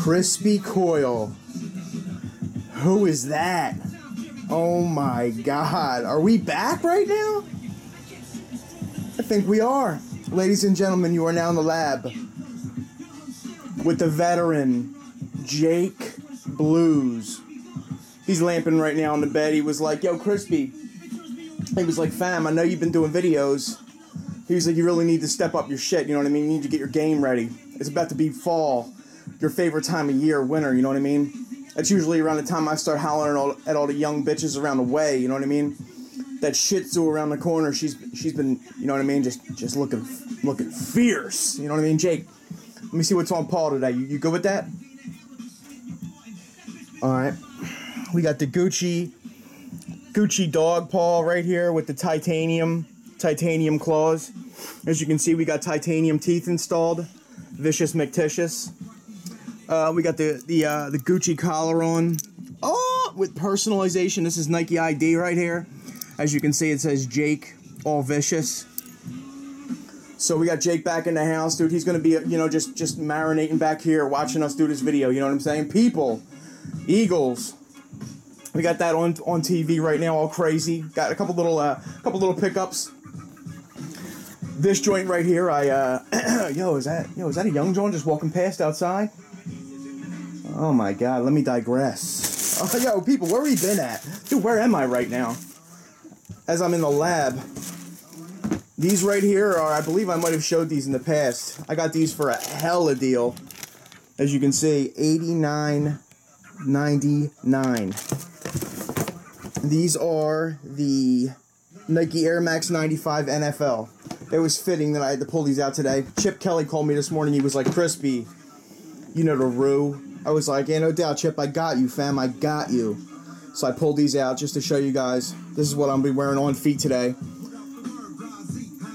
Crispy Coil. Who is that? Oh my God. Are we back right now? I think we are. Ladies and gentlemen, you are now in the lab with the veteran Jake Blues. He's lamping right now on the bed. He was like, yo, Crispy. He was like, fam, I know you've been doing videos. He was like, you really need to step up your shit, you know what I mean? You need to get your game ready. It's about to be fall, your favorite time of year, winter, you know what I mean? That's usually around the time I start hollering at all the young bitches around the way, you know what I mean? That Shih Tzu around the corner, she's been, you know what I mean, just looking fierce, you know what I mean? Jake, let me see what's on Paul today. You good with that? All right. We got the Gucci dog paw right here with the titanium claws. As you can see, we got titanium teeth installed. Vicious McTicious. We got the Gucci collar on. Oh, with personalization. This is Nike ID right here. As you can see, it says Jake, all vicious. So we got Jake back in the house, dude. He's gonna be, you know, just marinating back here, watching us do this video. You know what I'm saying? People, Eagles. We got that on TV right now, all crazy. Got a couple little pickups. This joint right here, yo, is that a young John just walking past outside? Oh my God, let me digress. Oh, yo, people, where we been at? Dude, where am I right now? As I'm in the lab. These right here are, I believe I might have showed these in the past. I got these for a hella deal. As you can see, $89.99. These are the Nike Air Max 95 NFL. It was fitting that I had to pull these out today. Chip Kelly called me this morning. He was like, Crispy, you know the rue. I was like, yeah, no doubt, Chip. I got you, fam. I got you. So I pulled these out just to show you guys. This is what I'm be wearing on feet today.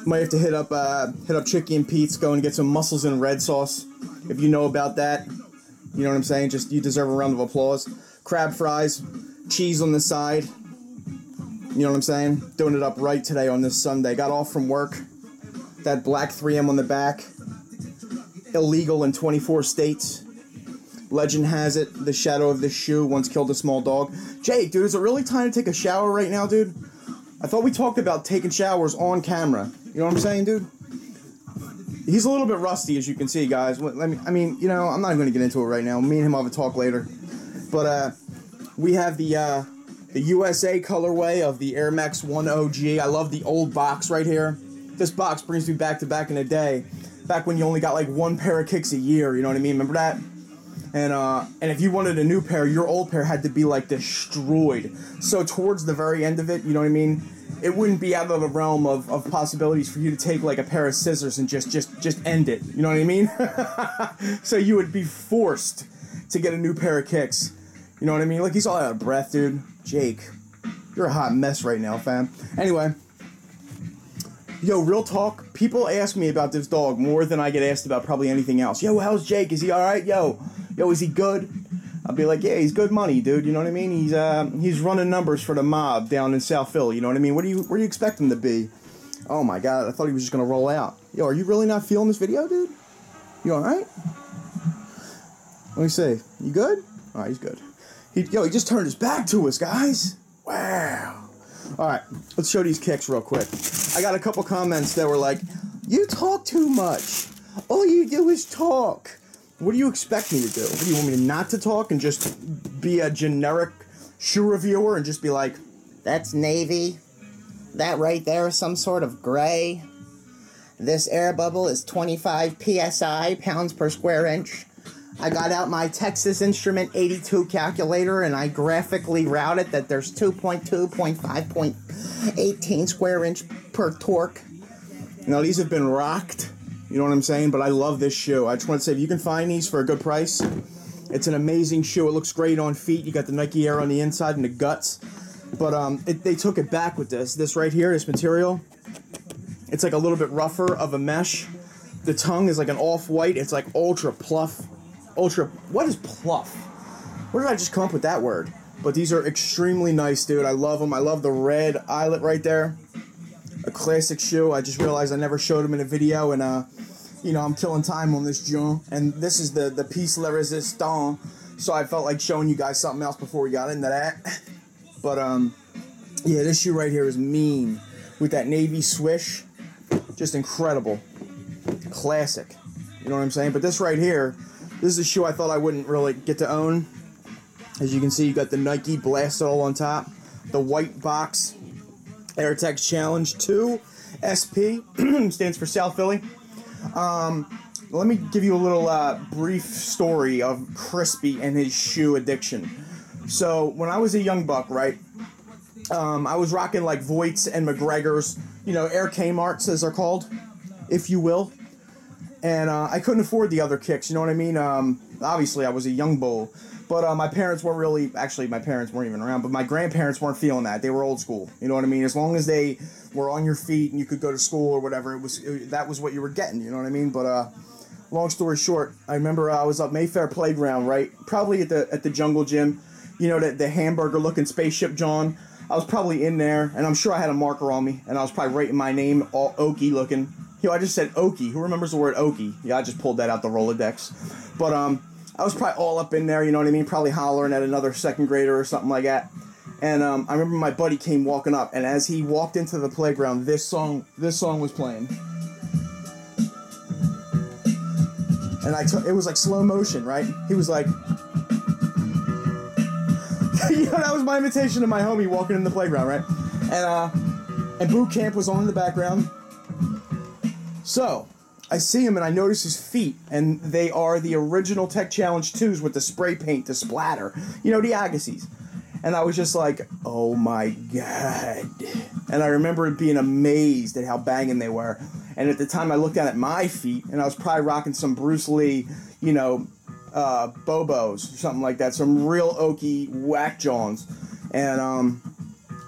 Might have to hit up Chicky and Pete's, go and get some Muscles and Red Sauce. If you know about that, you know what I'm saying? Just, you deserve a round of applause. Crab fries, cheese on the side. You know what I'm saying? Doing it up right today on this Sunday. Got off from work. That black 3M on the back. Illegal in 24 states. Legend has it, the shadow of this shoe once killed a small dog. Jake, dude, is it really time to take a shower right now, dude? I thought we talked about taking showers on camera. You know what I'm saying, dude? He's a little bit rusty, as you can see, guys. I mean, you know, I'm not going to get into it right now. Me and him will have a talk later. But we have the USA colorway of the Air Max 1 OG. I love the old box right here. This box brings me back to back in the day. Back when you only got like one pair of kicks a year, you know what I mean? Remember that? And if you wanted a new pair, your old pair had to be like destroyed. So towards the very end of it, you know what I mean? It wouldn't be out of the realm of possibilities for you to take like a pair of scissors and just end it. You know what I mean? So you would be forced to get a new pair of kicks. You know what I mean? Like, he's all out of breath, dude. Jake, you're a hot mess right now, fam. Anyway. Yo, real talk, people ask me about this dog more than I get asked about probably anything else. Yo, how's Jake? Is he alright? Yo, is he good? I'll be like, yeah, he's good money, dude. You know what I mean? He's running numbers for the mob down in South Philly. You know what I mean? Where do you expect him to be? Oh my God, I thought he was just gonna roll out. Yo, are you really not feeling this video, dude? You alright? Let me see. You good? Alright, he's good. He just turned his back to us, guys. Wow. Alright, let's show these kicks real quick. I got a couple comments that were like, you talk too much. All you do is talk. What do you expect me to do? What, do you want me to not to talk and just be a generic shoe reviewer and just be like, that's navy. That right there is some sort of gray. This air bubble is 25 PSI, pounds per square inch. I got out my Texas Instrument 82 calculator and I graphically routed that there's 2.2, 0.5, 0.18 square inch per torque. Now these have been rocked, you know what I'm saying? But I love this shoe. I just want to say, if you can find these for a good price, it's an amazing shoe. It looks great on feet. You got the Nike Air on the inside and the guts. But they took it back with this. This right here, this material, it's like a little bit rougher of a mesh. The tongue is like an off-white. It's like ultra pluff. What is pluff? Where did I just come up with that word? But these are extremely nice, dude. I love them. I love the red eyelet right there. A classic shoe. I just realized I never showed them in a video, and you know, I'm killing time on this joint, and this is the piece de resistance, so I felt like showing you guys something else before we got into that. But, yeah, this shoe right here is mean, with that navy swish, just incredible, classic, you know what I'm saying? But this right here, this is a shoe I thought I wouldn't really get to own. As you can see, you got the Nike blasted all on top, the white box, AirTex Challenge 2, SP, stands for South Philly. Let me give you a little brief story of Crispy and his shoe addiction. So, when I was a young buck, right, I was rocking like Voigts and McGregor's, you know, Air Kmarts as they're called, if you will. And I couldn't afford the other kicks, you know what I mean? Obviously, I was a young bull. But my parents weren't really, actually my parents weren't even around, but my grandparents weren't feeling that. They were old school, you know what I mean? As long as they were on your feet and you could go to school or whatever, that was what you were getting, you know what I mean? But long story short, I remember I was up Mayfair Playground, right? Probably at the Jungle Gym, you know, the hamburger-looking spaceship John. I was probably in there, and I'm sure I had a marker on me, and I was probably writing my name all oaky looking. Yo, I just said oaky. Who remembers the word oaky? Yeah, I just pulled that out the Rolodex. But I was probably all up in there, you know what I mean? Probably hollering at another second grader or something like that. And I remember my buddy came walking up, and as he walked into the playground, this song was playing. And it was like slow motion, right? He was like, you know, that was my invitation to my homie walking in the playground, right? And boot camp was on in the background. So, I see him and I notice his feet, and they are the original Tech Challenge 2s with the spray paint, the splatter, you know, the Agassiz. And I was just like, oh my God. And I remember being amazed at how banging they were. And at the time I looked down at my feet, and I was probably rocking some Bruce Lee, you know, Bobos or something like that, some real oaky whack Johns. And,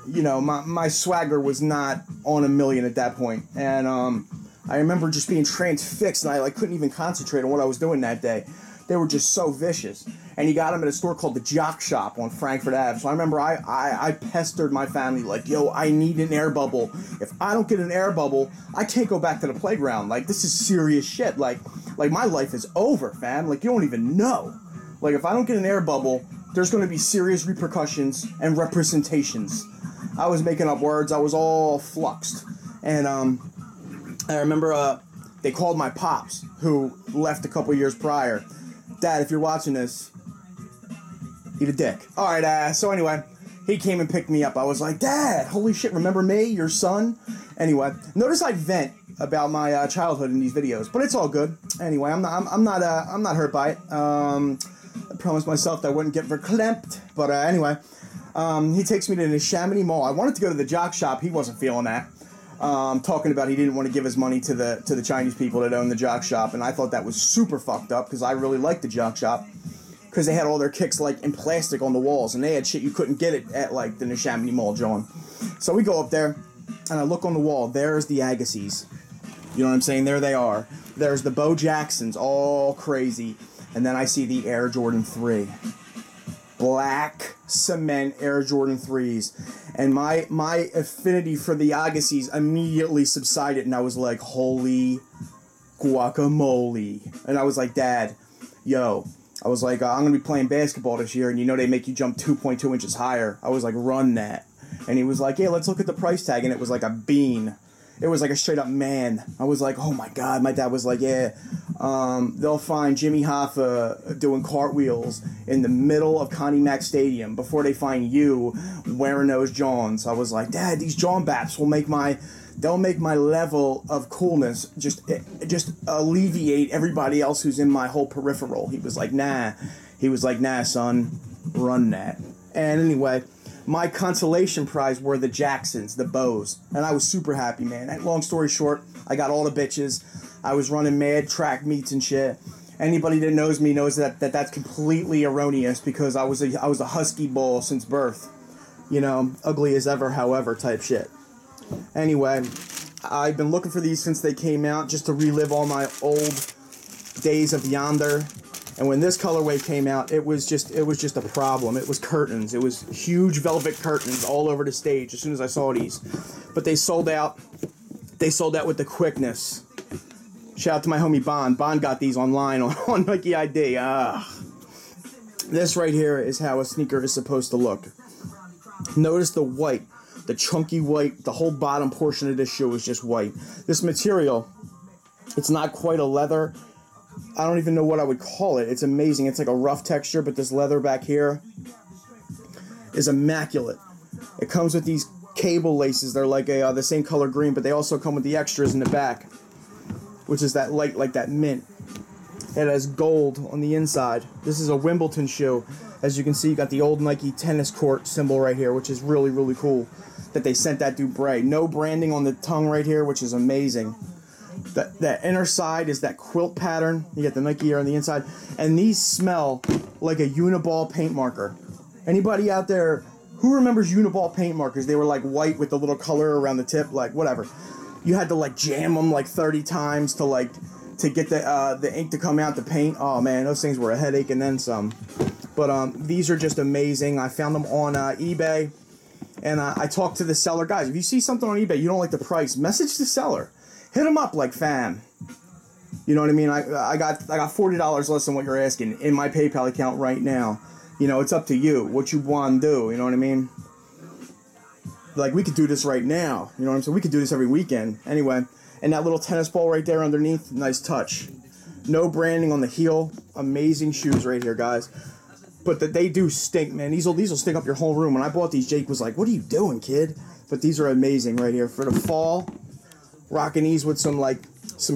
you know, my swagger was not on a million at that point. And, I remember just being transfixed, and I like couldn't even concentrate on what I was doing that day. They were just so vicious. And you got them at a store called the Jock Shop on Frankfurt Ave. So I remember I pestered my family like, yo, I need an air bubble. If I don't get an air bubble, I can't go back to the playground. Like, this is serious shit. Like my life is over, fam. Like, you don't even know. Like, if I don't get an air bubble, there's going to be serious repercussions and representations. I was making up words. I was all fluxed. And, I remember they called my pops, who left a couple years prior. Dad, if you're watching this, eat a dick. All right, so anyway, he came and picked me up. I was like, Dad, holy shit, remember me, your son? Anyway, notice I vent about my childhood in these videos, but it's all good. Anyway, I'm not hurt by it. I promised myself that I wouldn't get verklempt, but anyway, he takes me to the Chamonix Mall. I wanted to go to the Jock Shop. He wasn't feeling that. Talking about he didn't want to give his money to the Chinese people that own the Jock Shop, and I thought that was super fucked up because I really liked the Jock Shop because they had all their kicks like in plastic on the walls, and they had shit you couldn't get it at like the Neshaminy Mall, John. So we go up there, and I look on the wall. There's the Agassiz. You know what I'm saying? There they are. There's the Bo Jacksons, all crazy, and then I see the Air Jordan 3. Black cement Air Jordan 3s, and my affinity for the Agassiz immediately subsided, and I was like, holy guacamole. And I was like, Dad, yo, I was like, I'm gonna be playing basketball this year, and you know they make you jump 2.2 inches higher. I was like, run that. And he was like, yeah, let's look at the price tag, and it was like a bean. It was like a straight up man. I was like, oh my God. My dad was like, yeah, they'll find Jimmy Hoffa doing cartwheels in the middle of Connie Mack Stadium before they find you wearing those Johns. I was like, Dad, these John Baps they'll make my level of coolness just alleviate everybody else who's in my whole peripheral. He was like, nah. He was like, nah, son, run that. And anyway, my consolation prize were the Jacksons, the Bows, and I was super happy, man. And long story short, I got all the bitches. I was running mad track meets and shit. Anybody that knows me knows that that's completely erroneous because I was a husky bull since birth. You know, ugly as ever, however, type shit. Anyway, I've been looking for these since they came out just to relive all my old days of yonder. And when this colorway came out, it was just a problem. It was curtains. It was huge velvet curtains all over the stage as soon as I saw these. But they sold out. They sold out with the quickness Shout out to my homie Bond. Bond got these online on Nike ID. This right here is how a sneaker is supposed to look. Notice the white, the chunky white, the whole bottom portion of this shoe is just white. This material, it's not quite a leather. I don't even know what I would call it. It's amazing. It's like a rough texture, but this leather back here is immaculate. It comes with these cable laces. They're like the same color green, but they also come with the extras in the back, which is that light, like that mint. It has gold on the inside. This is a Wimbledon shoe. As you can see, you got the old Nike tennis court symbol right here, which is really, really cool that they sent that dude Bray. No branding on the tongue right here, which is amazing. That inner side is that quilt pattern. You got the Nike Air on the inside. And these smell like a Uniball paint marker. Anybody out there who remembers Uniball paint markers? They were like white with the little color around the tip, like whatever. You had to like jam them like 30 times to get the ink to come out, the paint. Oh man, those things were a headache and then some. But these are just amazing. I found them on eBay, and I talked to the seller. Guys, if you see something on eBay you don't like the price, message the seller. Hit them up like, fam. You know what I mean? I got $40 less than what you're asking in my PayPal account right now. You know, it's up to you what you want to do. You know what I mean? Like, we could do this right now. You know what I'm saying? We could do this every weekend. Anyway, and that little tennis ball right there underneath, nice touch. No branding on the heel. Amazing shoes right here, guys. But they do stink, man. These will stink up your whole room. When I bought these, Jake was like, "What are you doing, kid?" But these are amazing right here for the fall. Rocking these with some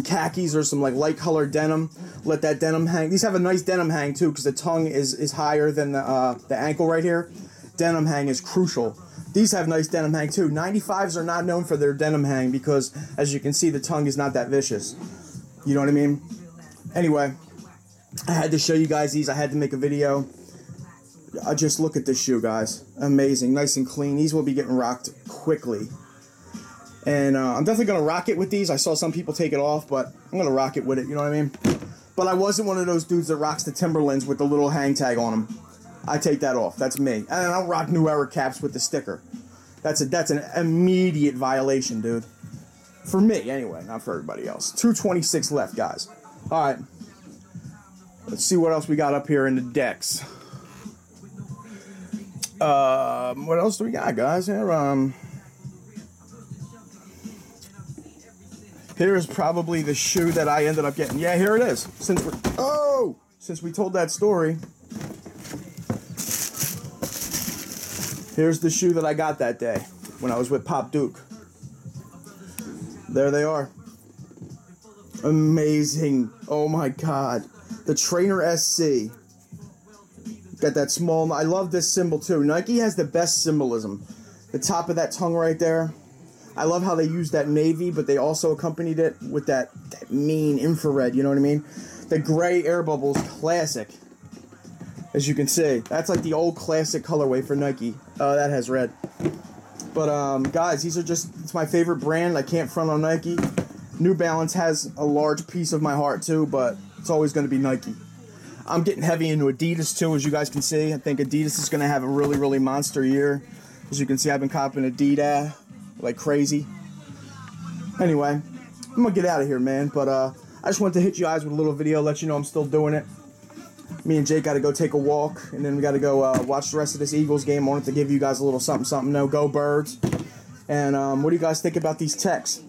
khakis or some like light colored denim. Let that denim hang. These have a nice denim hang too, because the tongue is higher than the ankle right here. Denim hang is crucial. These have nice denim hang too. 95s are not known for their denim hang because, as you can see, the tongue is not that vicious. You know what I mean? Anyway, I had to show you guys these. I had to make a video. Just look at this shoe, guys. Amazing, nice and clean. These will be getting rocked quickly. And I'm definitely going to rock it with these. I saw some people take it off, but I'm going to rock it with it, you know what I mean? But I wasn't one of those dudes that rocks the Timberlands with the little hang tag on them. I take that off. That's me. And I don't rock New Era caps with the sticker. That's an immediate violation, dude. For me, anyway, not for everybody else. 226 left, guys. All right. Let's see what else we got up here in the decks. What else do we got, guys? Here, here's probably the shoe that I ended up getting. Yeah, here it is. Since we told that story, here's the shoe that I got that day when I was with Pop Duke. There they are. Amazing. Oh my God. The Trainer SC. Got that small. I love this symbol too. Nike has the best symbolism. The top of that tongue right there. I love how they used that navy, but they also accompanied it with that mean infrared. You know what I mean? The gray air bubbles, classic. As you can see, that's like the old classic colorway for Nike. That has red. But guys, these are it's my favorite brand. I can't front on Nike. New Balance has a large piece of my heart too, but it's always going to be Nike. I'm getting heavy into Adidas too, as you guys can see. I think Adidas is going to have a really, really monster year. As you can see, I've been copping Adidas like crazy. Anyway, I'm going to get out of here, man. But I just wanted to hit you guys with a little video, let you know I'm still doing it. Me and Jake got to go take a walk, and then we got to go watch the rest of this Eagles game. I wanted to give you guys a little something, something. No, go Birds. And what do you guys think about these texts?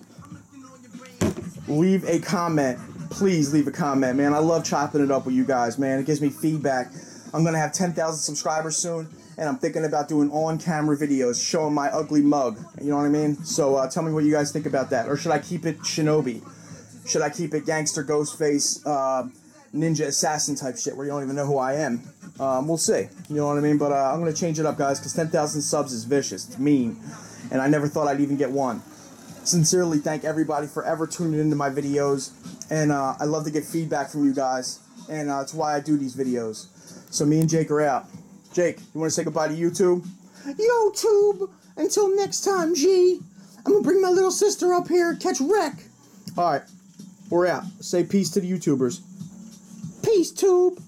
Leave a comment. Please leave a comment, man. I love chopping it up with you guys, man. It gives me feedback. I'm going to have 10,000 subscribers soon, and I'm thinking about doing on-camera videos showing my ugly mug. You know what I mean? So tell me what you guys think about that. Or should I keep it Shinobi? Should I keep it gangster, Ghostface, ninja assassin type shit where you don't even know who I am? We'll see. You know what I mean? But I'm going to change it up, guys, because 10,000 subs is vicious. It's mean. And I never thought I'd even get one. Sincerely thank everybody for ever tuning into my videos. And I love to get feedback from you guys. And that's why I do these videos. So me and Jake are out. Jake, you want to say goodbye to YouTube? YouTube! Until next time, G. I'm going to bring my little sister up here, catch wreck. Alright, we're out. Say peace to the YouTubers. Peace, tube.